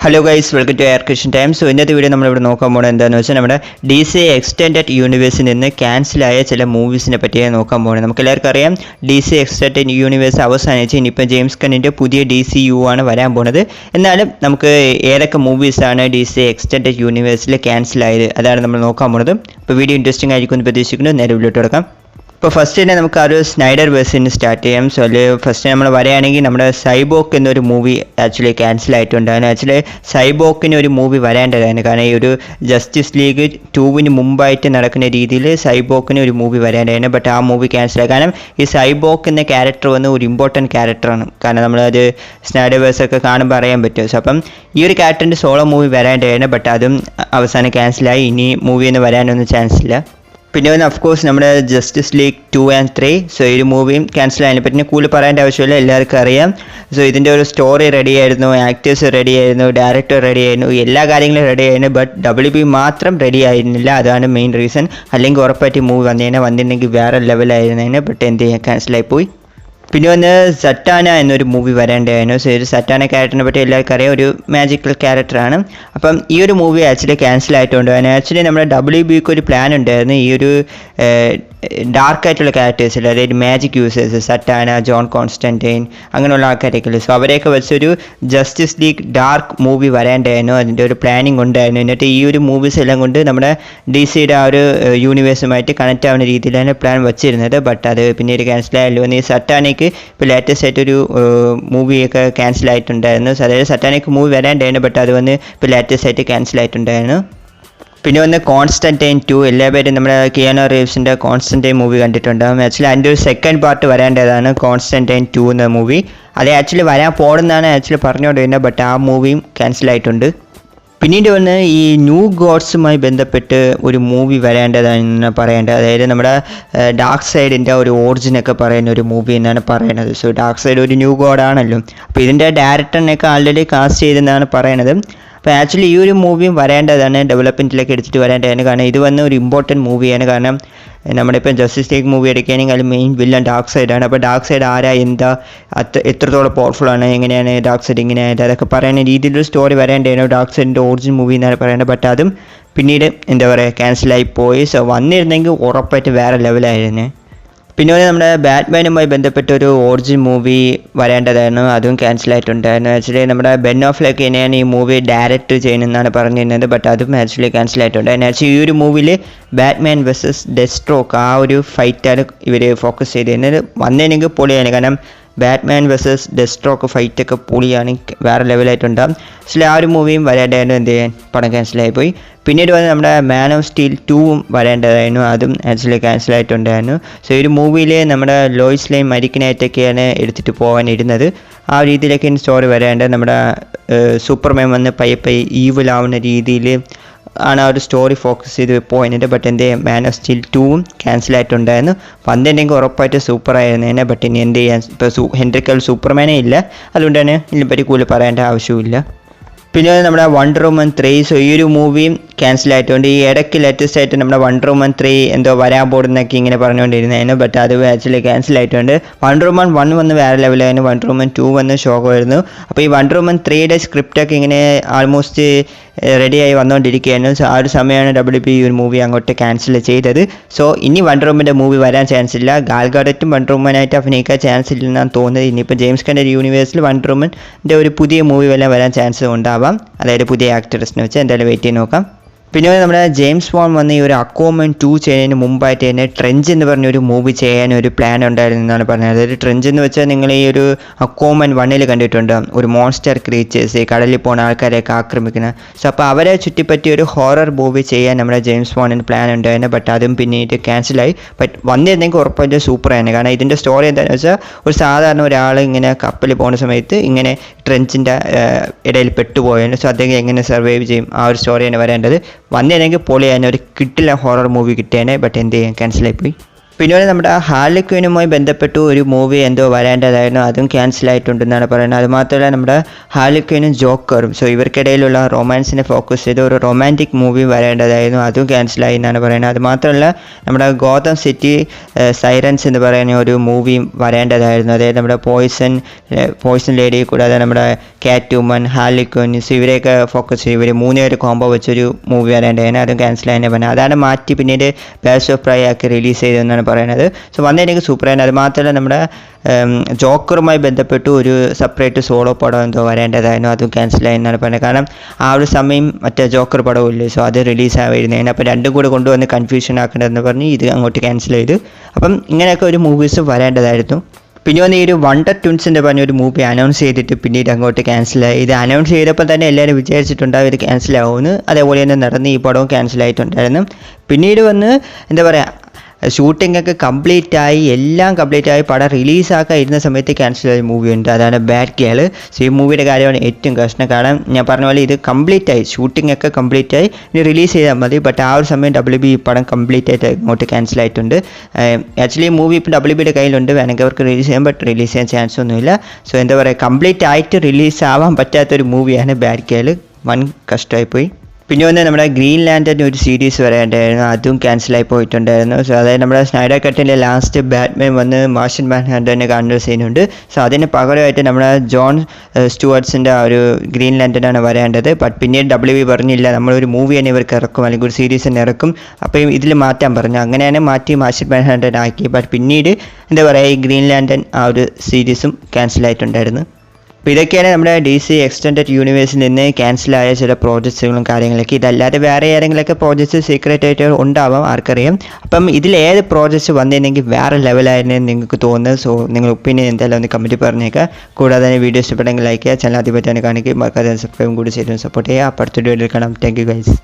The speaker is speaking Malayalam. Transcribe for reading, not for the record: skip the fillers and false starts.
Hello guys, welcome to air question time. So ഇന്നത്തെ വീഡിയോ നമ്മളിവിടെ നോക്കാൻ പോകുന്നത് എന്താണെന്ന് വെച്ചാൽ നമ്മുടെ DC എക്സ്റ്റെൻഡഡ് യൂണിവേഴ്സിൽ നിന്ന് ക്യാൻസലായ ചില മൂവീസിനെ പറ്റിയാണ് നോക്കാൻ പോകുന്നത്. നമുക്ക് എല്ലാവർക്കും അറിയാം DC എക്സ്റ്റെൻഡഡ് യൂണിവേഴ്സ് അവസാനിച്ച് ഇനിയിപ്പോൾ ജെയിംസ് ഗണ്ണിൻ്റെ പുതിയ DCU ആണ് വരാൻ പോകുന്നത്. എന്നാലും നമുക്ക് ഏതൊക്കെ മൂവീസാണ് DC എക്സ്റ്റെൻഡഡ് യൂണിവേഴ്സിൽ ക്യാൻസലായത് അതാണ് നമ്മൾ നോക്കാൻ പോകുന്നത്. അപ്പോൾ വീഡിയോ ഇൻട്രസ്റ്റിംഗ് ആയിരിക്കും എന്ന് പ്രതീക്ഷിക്കുന്നു. നേരെ വീഡിയോട്ട് കിടക്കാം. ഇപ്പോൾ ഫസ്റ്റ് തന്നെ നമുക്ക് ആ ഒരു സ്നൈഡർ വേഴ്സിന് സ്റ്റാർട്ട് ചെയ്യാം. സോ അതിൽ ഫസ്റ്റ് നമ്മൾ പറയുകയാണെങ്കിൽ നമ്മുടെ സൈബോക്ക് എന്നൊരു മൂവി ആക്ച്വലി ക്യാൻസൽ ആയിട്ടുണ്ടായിരുന്നു. ആക്ച്വലി സൈബോക്കിന് ഒരു മൂവി വരേണ്ടതായിരുന്നു. കാരണം ഈ ഒരു ജസ്റ്റിസ് ലീഗ് 2 മുമ്പായിട്ട് നടക്കുന്ന രീതിയിൽ സൈബോക്കിന് ഒരു മൂവി വരേണ്ടതായിരുന്നു. ബട്ട് ആ മൂവി ക്യാൻസലായി. കാരണം ഈ സൈബോക്ക് എന്ന ക്യാരക്ടർ വന്ന് ഒരു ഇമ്പോർട്ടൻറ്റ് ക്യാരക്ടറാണ്. കാരണം നമ്മളത് സ്നൈഡർ വേഴ്സൊക്കെ കാണുമ്പോൾ അറിയാൻ പറ്റും. സോ അപ്പം ഈ ഒരു ക്യാരക്ടറിൻ്റെ സോളോ മൂവി വരേണ്ടതായിരുന്നു. ബട്ട് അതും അവസാനം ക്യാൻസലായി. ഇനി മൂവിയൊന്നും വരാനൊന്നും ചാൻസ് ഇല്ല. പിന്നെ വന്ന് ഓഫ്കോഴ്സ് നമ്മുടെ ജസ്റ്റിസ് ലീഗ് 2 and 3. സോ ഈ ഒരു മൂവിയും ക്യാൻസൽ ആയതിനെ പറ്റി കൂടുതൽ പറയേണ്ട ആവശ്യമില്ല, എല്ലാവർക്കും അറിയാം. സോ ഇതിൻ്റെ ഒരു സ്റ്റോറി റെഡി ആയിരുന്നു, ആക്ടേഴ്സ് റെഡി ആയിരുന്നു, ഡയറക്ടർ റെഡി ആയിരുന്നു, എല്ലാ കാര്യങ്ങളും റെഡി ആയിരുന്നു. ബട്ട് WB മാത്രം റെഡി ആയിരുന്നില്ല. അതാണ് മെയിൻ റീസൺ. അല്ലെങ്കിൽ ഉറപ്പായിട്ട് മൂവി വന്നിട്ടുണ്ടെങ്കിൽ വേറെ ലെവലായിരുന്നതിന്. ബട്ട് എന്ത് ചെയ്യാൻ, ക്യാൻസലായി പോയി. പിന്നെ വന്ന് സറ്റാന എന്നൊരു മൂവി വരേണ്ടതായിരുന്നു. സോ ഒരു സറ്റാന ക്യാരക്ടറിനെ പറ്റി എല്ലാവർക്കും അറിയാം, ഒരു മാജിക്കൽ ക്യാരക്ടറാണ്. അപ്പം ഈ ഒരു മൂവി ആക്ച്വലി ക്യാൻസൽ ആയിട്ടുണ്ട്. ആക്ച്വലി നമ്മുടെ WBക്ക് ഒരു പ്ലാൻ ഉണ്ടായിരുന്നു ഈ ഒരു ഡാർക്ക് ആയിട്ടുള്ള ക്യാരക്ടേഴ്സിൽ, അതായത് മാജിക് യൂസേഴ്സ്, സറ്റാന, ജോൺ കോൺസ്റ്റൻറ്റൈൻ അങ്ങനെയുള്ള ആൾക്കാരൊക്കെ. സോ അവരെയൊക്കെ വെച്ചൊരു ജസ്റ്റിസ് ലീഗ് ഡാർക്ക് മൂവി വരേണ്ടതായിരുന്നു. അതിൻ്റെ ഒരു പ്ലാനിങ് ഉണ്ടായിരുന്നു. എന്നിട്ട് ഈ ഒരു മൂവീസ് എല്ലാം കൊണ്ട് നമ്മുടെ DCയുടെ ആ ഒരു യൂണിവേഴ്സുമായിട്ട് കണക്റ്റ് ആവുന്ന രീതിയിലാണ് പ്ലാൻ വെച്ചിരുന്നത്. ബട്ട് അത് പിന്നീട് ക്യാൻസലായല്ലോ. ഈ സറ്റാനയ്ക്ക് ഇപ്പോൾ ലേറ്റസ്റ്റ് ആയിട്ടൊരു മൂവിയൊക്കെ ക്യാൻസൽ ആയിട്ടുണ്ടായിരുന്നു. അതായത് സറ്റാനയ്ക്ക് മൂവി വരേണ്ടായിരുന്നു. ബട്ട് അത് വന്ന് ഇപ്പോൾ ലേറ്റസ്റ്റ് ആയിട്ട് ക്യാൻസൽ ആയിട്ടുണ്ടായിരുന്നു. പിന്നെ വന്ന് കോൺസ്റ്റൻറ്റൈൻ 2. എല്ലാ പേരും നമ്മുടെ കിയാനോ റീവ്സിൻ്റെ കോൺസ്റ്റൻറ്റൈൻ മൂവി കണ്ടിട്ടുണ്ടാകും. ആക്ച്വലി അതിൻ്റെ ഒരു സെക്കൻഡ് പാർട്ട് വരേണ്ടതാണ്, കോൺസ്റ്റൻറ്റൈൻ 2 എന്ന മൂവി. അത് ആക്ച്വലി വരാൻ പോകുന്നതാണ് ആക്ച്വലി പറഞ്ഞുകൊണ്ടിരുന്നത്. ബട്ട് ആ മൂവിയും ക്യാൻസലായിട്ടുണ്ട്. പിന്നീട് വന്ന് ഈ ന്യൂ ഗോഡ്സുമായി ബന്ധപ്പെട്ട് ഒരു മൂവി വരേണ്ടതാണ് പറയേണ്ടത്. അതായത് നമ്മുടെ ഡാർക്ക് സൈഡിൻ്റെ ഒരു ഓറിജിനൊക്കെ പറയുന്ന ഒരു മൂവി എന്നാണ് പറയുന്നത്. സോ ഡാർക്ക് സൈഡ് ഒരു ന്യൂ ഗോഡാണല്ലോ. അപ്പോൾ ഇതിൻ്റെ ഡയറക്ടറിനെയൊക്കെ ആൾറെഡി കാസ്റ്റ് ചെയ്തെന്നാണ് പറയണത്. അപ്പോൾ ആക്ച്വലി ഈ ഒരു മൂവിയും വരേണ്ടതാണ്, ഡെവലപ്മെൻറ്റിലേക്ക് എടുത്തിട്ട് വരേണ്ടതാണ്. കാരണം ഇത് വന്ന് ഒരു ഇമ്പോർട്ടൻറ്റ് മൂവിയാണ്. കാരണം നമ്മളിപ്പം ജസ്റ്റിസ് ലീഗ് മൂവി എടുക്കുകയാണെങ്കിൽ അതിൽ മെയിൻ വില്ലൻ ഡാർക്ക് സൈഡാണ്. അപ്പോൾ ഡാർക്ക് സൈഡ് ആരാ, എന്താ, എത്രത്തോളം പവർഫുള്ളാണ്, എങ്ങനെയാണ് ഡാർക്ക് സൈഡ് ഇങ്ങനെയായിട്ട് അതൊക്കെ പറയുന്ന രീതിയിലൊരു സ്റ്റോറി വരേണ്ടതാണ്. ഡാർക്ക് സൈഡിൻ്റെ ഒറിജിൻ മൂവി എന്നാണ് പറയുന്നത്. ബട്ട് അതും പിന്നീട് എന്താ പറയുക ക്യാൻസലായി പോയി. സോ വന്നിരുന്നെങ്കിൽ ഉറപ്പായിട്ട് വേറെ ലെവലായിരുന്നു. പിന്നെ നമ്മുടെ ബാറ്റ്മാനുമായി ബന്ധപ്പെട്ട ഒരു ഒറിജിൻ മൂവി വരേണ്ടതായിരുന്നു. അതും ക്യാൻസലായിട്ടുണ്ടായിരുന്നു. ആക്ച്വലി നമ്മുടെ ബെൻ അഫ്ലെക്ക് തന്നെയാണ് ഈ മൂവി ഡയറക്റ്റ് ചെയ്യുന്നതെന്നാണ് പറഞ്ഞിരുന്നത്. ബട്ട് അതും ആക്ച്വലി ക്യാൻസലായിട്ടുണ്ടായിരുന്നു. ആക്ച്വലി ഈ ഒരു മൂവിയിൽ ബാറ്റ്മാൻ വേഴ്സസ് ഡെസ്ട്രോക്ക് ആ ഒരു ഫൈറ്റാണ് ഇവർ ഫോക്കസ് ചെയ്തിരുന്നത്. വന്നിരുന്നെങ്കിൽ പൊളിയാണ്. കാരണം ബാറ്റ്മാൻ വേഴ്സസ് ഡെസ്ട്രോക്ക് ഫൈറ്റൊക്കെ പൊളിയാണ്, വേറെ ലെവലായിട്ടുണ്ടാകും. ആക്ച്വലി ആ ഒരു മൂവിയും വരേണ്ടതായിരുന്നു. എന്ത് ചെയ്യാൻ, പടം ക്യാൻസലായി പോയി. പിന്നീട് വന്ന് നമ്മുടെ മാൻ ഓഫ് സ്റ്റീൽ 2 വരേണ്ടതായിരുന്നു. അതും ആക്ച്വലി ക്യാൻസലായിട്ടുണ്ടായിരുന്നു. സോ ഈ ഒരു മൂവിയിൽ നമ്മുടെ ലോയിസ് ലൈൻ മരിക്കാനായിട്ടൊക്കെയാണ് എടുത്തിട്ട് പോകാനിരുന്നത്. ആ രീതിയിലൊക്കെ സ്റ്റോറി വരേണ്ടത്. നമ്മുടെ സൂപ്പർമാൻ വന്ന് പയ്യെ ഈവിലാവുന്ന രീതിയിൽ ആണ് ആ ഒരു സ്റ്റോറി ഫോക്കസ് ചെയ്ത് പോയിട്ടുണ്ട്. ബട്ട് എൻ്റെ മാൻ ഓഫ് സ്റ്റീൽ 2 ക്യാൻസലായിട്ടുണ്ടായിരുന്നു. വന്നിട്ടുണ്ടെങ്കിൽ ഉറപ്പായിട്ട് സൂപ്പറായിരുന്നേനെ. ബട്ട് ഇനി എന്ത് ചെയ്യാൻ, ഇപ്പോൾ ഹെൻറി കവിൽ സൂപ്പർമാനേ ഇല്ല, അതുകൊണ്ട് തന്നെ ഇതിനെപ്പറ്റി കൂടുതൽ പറയേണ്ട ആവശ്യമില്ല. പിന്നെ നമ്മുടെ വണ്ടർ വുമൻ 3. സോ ഈ ഒരു മൂവിയും ക്യാൻസലായിട്ടുണ്ട്. ഈ ഇടയ്ക്ക് ലേറ്റസ്റ്റ് ആയിട്ട് നമ്മുടെ വണ്ടർ വുമൻ 3 എന്തോ വരാൻ പോകുന്നൊക്കെ ഇങ്ങനെ പറഞ്ഞുകൊണ്ടിരുന്നതിന്. ബട്ട് അത് ആക്ച്വലി ക്യാൻസലായിട്ടുണ്ട്. വണ്ടർ വുമൻ 1 വന്ന് വേറെ ലെവലായിരുന്നു, വണ്ടർ വുമൻ 2 വന്ന് ശോകമായിരുന്നു. അപ്പോൾ ഈ വണ്ടർ വുമൻ 3യുടെ സ്ക്രിപ്റ്റൊക്കെ ഇങ്ങനെ ആൾമോസ്റ്റ് റെഡിയായി വന്നുകൊണ്ടിരിക്കുകയായിരുന്നു. സോ ആ ഒരു സമയമാണ് WB ഈ ഒരു മൂവി അങ്ങോട്ട് ക്യാൻസൽ ചെയ്തത്. സോ ഇനി വണ്ടർ വുമൻ്റെ മൂവി വരാൻ ചാൻസ് ഇല്ല. ഗാൽ ഗാഡറ്റും വണ്ടർ വുമനായിട്ട് അഭിനയിക്കാൻ ചാൻസ് ഇല്ലെന്നാണ് തോന്നുന്നത്. ഇനിയിപ്പോൾ ജെയിംസ് ഗണ്ണിൻ്റെ യൂണിവേഴ്സിൽ വണ്ടർ വുമൻ്റെ ഒരു പുതിയ മൂവി വല്ലതും വരാൻ ചാൻസ് ഉണ്ടാവാം. അതായത് പുതിയ ആക്ടേഴ്സിനെ വെച്ച് എന്തായാലും വെയിറ്റ് ചെയ്ത് നോക്കാം. പിന്നെ നമ്മുടെ ജെയിംസ് ബോണ്ട് വന്ന് ഈ ഒരു അക്വാമൻ 2 ചെയ്യുന്നതിന് മുമ്പായിട്ട് തന്നെ ട്രെഞ്ച് എന്ന് പറഞ്ഞൊരു മൂവി ചെയ്യാൻ ഒരു പ്ലാൻ ഉണ്ടായിരുന്നു എന്നാണ് പറഞ്ഞത്. അതായത് ട്രെഞ്ച് എന്ന് വെച്ചാൽ നിങ്ങൾ ഈ ഒരു അക്വാമൻ 1 കണ്ടിട്ടുണ്ട്, ഒരു മോൺസ്റ്റർ ക്രീച്ചേഴ്സ്, ഈ കടലിൽ പോകുന്ന ആൾക്കാരെയൊക്കെ ആക്രമിക്കുന്ന. സോ അപ്പോൾ അവരെ ചുറ്റിപ്പറ്റി ഒരു ഹൊറർ മൂവി ചെയ്യാൻ നമ്മുടെ ജെയിംസ് ബോണ്ടിന് പ്ലാൻ ഉണ്ടായിരുന്നു. ബട്ട് അതും പിന്നീട് ക്യാൻസലായി. ബട്ട് വന്നിരുന്നെങ്കിൽ ഉറപ്പായിട്ട് സൂപ്പറായിരുന്നു. കാരണം ഇതിൻ്റെ സ്റ്റോറി എന്താണെന്ന് വെച്ചാൽ ഒരു സാധാരണ ഒരാൾ ഇങ്ങനെ കപ്പലിൽ പോകുന്ന സമയത്ത് ഇങ്ങനെ ട്രെഞ്ചിൻ്റെ ഇടയിൽ പെട്ടുപോയാണ്. സോ അദ്ദേഹം എങ്ങനെ സർവൈവ് ചെയ്യും, ആ ഒരു സ്റ്റോറിയാണ് വരേണ്ടത്. വന്നിരുന്നെങ്കിൽ പൊളിയായിരുന്നു, ഒരു കിട്ടില്ല ഹൊറർ മൂവി കിട്ടിയേനെ. ബട്ട് എന്ത് ചെയ്യാൻ, ക്യാൻസലായി പോയി. പിന്നെ നമ്മുടെ ഹാർലി ക്വിനുമായി ബന്ധപ്പെട്ട് ഒരു മൂവി എന്തോ വരേണ്ടതായിരുന്നു, അതും ക്യാൻസലായിട്ടുണ്ടെന്നാണ് പറയുന്നത്. അതുമാത്രമല്ല നമ്മുടെ ഹാർലി ക്വിനും ജോക്കറും, സോ ഇവർക്കിടയിലുള്ള റൊമാൻസിനെ ഫോക്കസ് ചെയ്ത് ഒരു റൊമാൻറ്റിക് മൂവി വരേണ്ടതായിരുന്നു, അതും ക്യാൻസലായി എന്നാണ് പറയുന്നത്. അതുമാത്രമല്ല നമ്മുടെ ഗോതം സിറ്റി സൈറൻസ് എന്ന് പറയുന്ന ഒരു മൂവിയും വരേണ്ടതായിരുന്നു, അതായത് നമ്മുടെ പോയിസൺ ലേഡി കൂടാതെ നമ്മുടെ കാറ്റ് വുമൻ, ഹാർലി ക്വിൻ, സോ ഇവരെയൊക്കെ ഫോക്കസ് ചെയ്ത് ഇവർ 3 പേര് കോംബോ വെച്ചൊരു മൂവി വരേണ്ടതായിരുന്നു, അതും ക്യാൻസലായി തന്നെ പറഞ്ഞത്. അതാണ് മാറ്റി പിന്നീട് ബേഴ്സ് ഓഫ് പ്രൈ ആക്കി റിലീസ് ചെയ്തതെന്നാണ് പറയുന്നത്. സോ വന്നെനിക്ക് സൂപ്പറായിരുന്നു. അത് മാത്രമല്ല നമ്മുടെ ജോക്കറുമായി ബന്ധപ്പെട്ട് ഒരു സെപ്പറേറ്റ് സോളോ പടം എന്തോ വരേണ്ടതായിരുന്നു, അതും ക്യാൻസലായി എന്നാണ് പറയുന്നത്. കാരണം ആ ഒരു സമയം മറ്റേ ജോക്കർ പടമില്ലേ, സോ അത് റിലീസായിരുന്നതിന്, അപ്പോൾ രണ്ടും കൂടെ കൊണ്ടുവന്ന് കൺഫ്യൂഷൻ ആക്കേണ്ടതെന്ന് പറഞ്ഞ് ഇത് അങ്ങോട്ട് ക്യാൻസൽ ചെയ്തു. അപ്പം ഇങ്ങനെയൊക്കെ ഒരു മൂവീസ് വരേണ്ടതായിരുന്നു. പിന്നെ വന്ന് ഈ ഒരു വണ്ടർ ട്വിൻസിൻ്റെ പറഞ്ഞൊരു മൂവി അനൗൺസ് ചെയ്തിട്ട് പിന്നീട് അങ്ങോട്ട് ക്യാൻസലായി. ഇത് അനൗൺസ് ചെയ്തപ്പോൾ തന്നെ എല്ലാവരും വിചാരിച്ചിട്ടുണ്ടാവും ഇത് ക്യാൻസലാവുമെന്ന്, അതേപോലെ തന്നെ നടന്ന് ഈ പടവും ക്യാൻസലായിട്ടുണ്ടായിരുന്നു. പിന്നീട് വന്ന് എന്താ പറയുക, ഷൂട്ടിംഗ് ഒക്കെ എല്ലാം കംപ്ലീറ്റ് ആയി പടം റിലീസാക്കാൻ ഇരുന്ന സമയത്ത് ക്യാൻസലായ മൂവിയുണ്ട്, അതാണ് ബാഡ് ഗേൾ. സോ ഈ മൂവിയുടെ കാര്യമാണ് ഏറ്റവും കഷ്ടം. കാരണം ഞാൻ പറഞ്ഞ പോലെ ഇത് ഷൂട്ടിംഗ് ഒക്കെ കംപ്ലീറ്റ് ആയി, ഇനി റിലീസ് ചെയ്താൽ മതി. ബട്ട് ആ ഒരു സമയം WB ഈ പടം കംപ്ലീറ്റ് ആയിട്ട് ഇങ്ങോട്ട് ക്യാൻസലായിട്ടുണ്ട്. ആക്ച്വലി മൂവി ഇപ്പോൾ WBയുടെ കയ്യിലുണ്ട്, വേണമെങ്കിൽ അവർക്ക് റിലീസ് ചെയ്യാം, ബട്ട് റിലീസ് ചെയ്യാൻ ചാൻസ് ഒന്നുമില്ല. സോ എന്താ പറയുക, കംപ്ലീറ്റ് ആയിട്ട് റിലീസ് ആവാൻ പറ്റാത്തൊരു മൂവിയാണ് ബാഡ് ഗേൾ, വൻ കഷ്ടമായിപ്പോയി. പിന്നെ വന്ന് നമ്മുടെ ഗ്രീൻ ലാൻറ്ററിൻ്റെ ഒരു സീരീസ് വരേണ്ടായിരുന്നു, അതും ക്യാൻസലായി പോയിട്ടുണ്ടായിരുന്നു. സോ അതായത് നമ്മുടെ സ്നൈഡർ കട്ടിൻ്റെ ലാസ്റ്റ് ബാറ്റ്മാൻ വന്ന് മാർഷ്യൻ മാൻ ഹണ്ടറിനെ കാണുന്ന ഒരു സീനുണ്ട്. സോ അതിന് പകരമായിട്ട് നമ്മുടെ ജോൺ സ്റ്റുവർട്ട്സിൻ്റെ ആ ഒരു ഗ്രീൻ ലാൻറ്ററാണ് വരേണ്ടത്. ബട്ട് പിന്നീട് WB പറഞ്ഞില്ല, നമ്മളൊരു മൂവി തന്നെ ഇവർക്ക് ഇറക്കും, അല്ലെങ്കിൽ ഒരു സീരീസ് തന്നെ ഇറക്കും, അപ്പോൾ ഇതിൽ മാറ്റാൻ പറഞ്ഞു. അങ്ങനെയാണ് മാറ്റി മാർഷ്യൻ മാൻ ഹണ്ടർ ആക്കി. ബട്ട് പിന്നീട് എന്താ പറയുക, ഈ ഗ്രീൻ ലാൻറ്റൻ ആ ഒരു സീരീസും ക്യാൻസലായിട്ടുണ്ടായിരുന്നു. അപ്പോൾ ഇതൊക്കെയാണ് നമ്മുടെ DC എക്സ്റ്റൻഡഡ് യൂണിവേഴ്സിൽ നിന്ന് ക്യാൻസലായ ചില പ്രോജക്ട്സുകളും കാര്യങ്ങളൊക്കെ. ഇതല്ലാതെ വേറെ ഏതെങ്കിലുമൊക്കെ പ്രോജക്ട്സ് സീക്രട്ട് ആയിട്ട് ഉണ്ടാവാം, ആർക്കറിയാം. അപ്പം ഇതിൽ ഏത് പ്രോജക്ട്സ് വന്നിരുന്നെങ്കിൽ വേറെ ലെവലായിരുന്നു നിങ്ങൾക്ക് തോന്നുന്നത്. സോ നിങ്ങൾ ഒപ്പീനിയൻ എന്തായാലും ഒന്ന് കമൻറ്റ് പറഞ്ഞേക്കുക. കൂടാതെ തന്നെ വീഡിയോ ഇഷ്ടപ്പെട്ടെങ്കിൽ ലൈക്ക് ചെയ്യുക, ചാനൽ ആദ്യമായിട്ടാണ് കാണിക്കുക, മറക്കാതെ സബ്സ്ക്രൈബും കൂടി ചെയ്ത് സപ്പോർട്ട് ചെയ്യുക. അപ്പോൾ അടുത്ത വീഡിയോയിൽ കാണാം. Thank you guys.